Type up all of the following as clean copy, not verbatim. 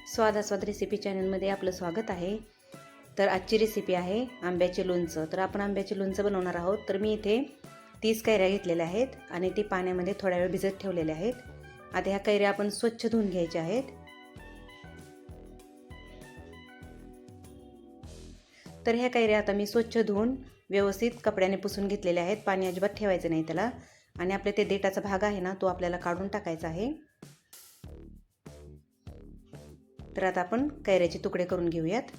स्वाद रेसिपी चॅनलमध्ये आपलं स्वागत आहे। तर आजची रेसिपी आहे आंब्याचे लोणचं। तर आपण आंब्याचे लोणचं बनवणार आहोत। तर मी इथे 30 कैऱ्या घेतलेल्या आहेत आणि ते पाण्यामध्ये थोडा वेळ भिजत ठेवलेले आहेत। आता ह्या कैऱ्या आपण स्वच्छ धुवून घ्यायच्या आहेत। तर ह्या कैऱ्या आता मी स्वच्छ धुवून व्यवस्थित कपड्याने पुसून घेतलेल्या आहेत। पाणी अजिबात ठेवायचं नाही त्याला। आणि आपल्या ते देठाचा भाग आहे ना, तो आपल्याला काढून टाकायचा आहे। तर आता आपण कैऱ्याचे तुकडे करून घेऊयात।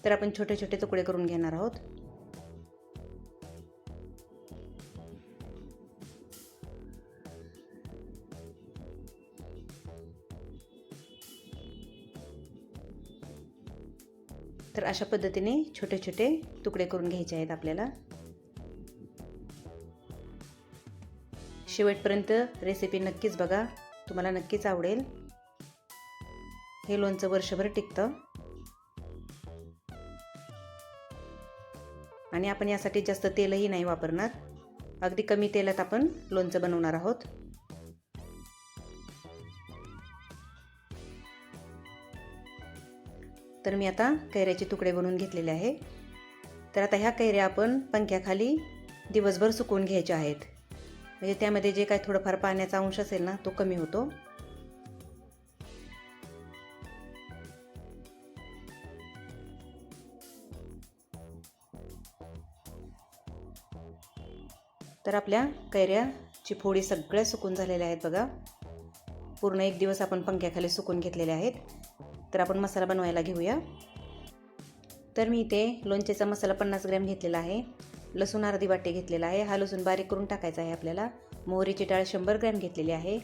तर आपण छोटे छोटे तुकडे करून घेणार आहोत। तर अशा पद्धतीने छोटे छोटे तुकडे करून घ्यायचे आहेत आपल्याला। शेवटपर्यंत रेसिपी नक्कीच बघा, तुम्हाला नक्कीच आवडेल। हे लोणचं वर्षभर टिकतं आणि आपण यासाठी जास्त तेलही नाही वापरणार। अगदी कमी तेलात आपण लोणचं बनवणार आहोत। तर मी आता कैऱ्याचे तुकडे बनवून घेतलेले आहे। तर आता ह्या कैऱ्या आपण पंख्याखाली दिवसभर सुकवून घ्यायच्या आहेत, म्हणजे त्यामध्ये जे काही थोडंफार पाण्याचा अंश असेल ना, तो कमी होतो। तर आपल्या कैऱ्याची फोडी सगळ्या सुकून झालेल्या आहेत बघा। पूर्ण एक दिवस आपण पंख्याखाली सुकून घेतलेले आहेत। तर आपण मसाला बनवायला घेऊया। तर मी इथे लोणचेचा मसाला 50 ग्रॅम घेतलेला आहे। लसूण अर्धी वाटी घेतलेला आहे। हा लसूण बारीक करून टाकायचा आहे आपल्याला। मोहरीची डाळ 100 ग्रॅम घेतलेली आहे।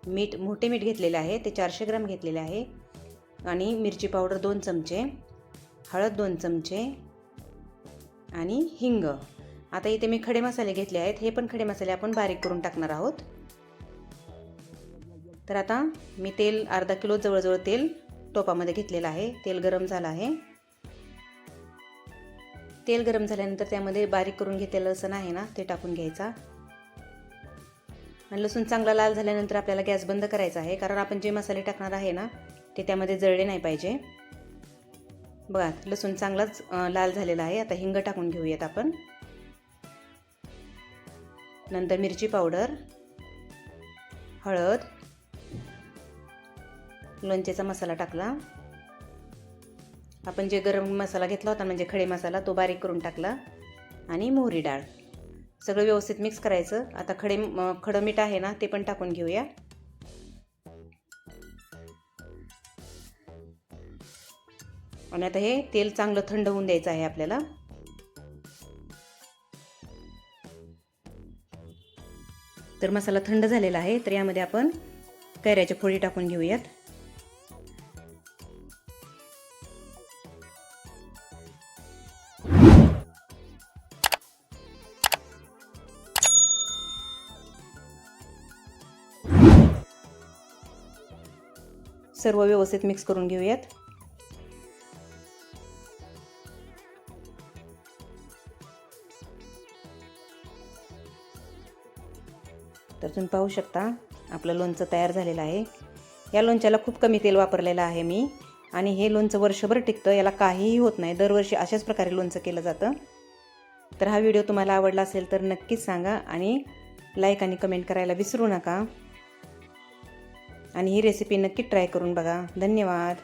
मीठ, मोठे मीठ घेतलेले आहे, ते 400 ग्रॅम घेतलेले आहे। आणि मिरची पावडर 2 चमचे, हळद 2 चमचे आणि हिंग। आता इथे मी खडे मसाले घेतले आहेत। हे पण खडे मसाले आपण बारीक करून टाकणार आहोत। तर आता मी तेल अर्धा किलो जवळजवळ तेल टोपामध्ये घेतलेलं आहे। तेल गरम झालं आहे। तेल गरम झाल्यानंतर त्यामध्ये बारीक करून घेतलेलं लसूण आहे ना, ते टाकून घ्यायचा। आणि लसूण चांगला लाल झाल्यानंतर आपल्याला गॅस बंद करायचा आहे, कारण आपण जे मसाले टाकणार आहे ना, ते त्यामध्ये जळले नाही पाहिजे। बघा, लसूण चांगलाच लाल झालेला आहे। आता हिंग टाकून घेऊयात आपण। नंतर मिरची पावडर, हळद, लोणचेचा मसाला टाकला। आपण जे गरम मसाला घेतला होता, म्हणजे खडे मसाला, तो बारीक करून टाकला। आणि मोहरी डाळ सगळं व्यवस्थित मिक्स करायचं। आता खडं मीठ आहे ना, ते पण टाकून घेऊया। आणि आता हे तेल चांगलं थंड होऊन द्यायचं आहे आपल्याला। तर मसाला थंड झालेला आहे। तर यामध्ये आपण कैऱ्याच्या फोडी टाकून घेऊयात। सर्व व्यवस्थित मिक्स करून घेऊयात। तर तुम्ही पाहू शकता आपलं लोणचं तयार झालेलं आहे। या लोणच्याला खूप कमी तेल वापरलेलं आहे मी, आणि हे लोणचं वर्षभर टिकतं, याला काहीही होत नाही। दरवर्षी अशाच प्रकारे लोणचं केलं जातं। तर हा व्हिडिओ तुम्हाला आवडला असेल तर नक्कीच सांगा आणि लाईक आणि कमेंट करायला विसरू नका। आणि ही रेसिपी नक्की ट्राय करून बघा। धन्यवाद।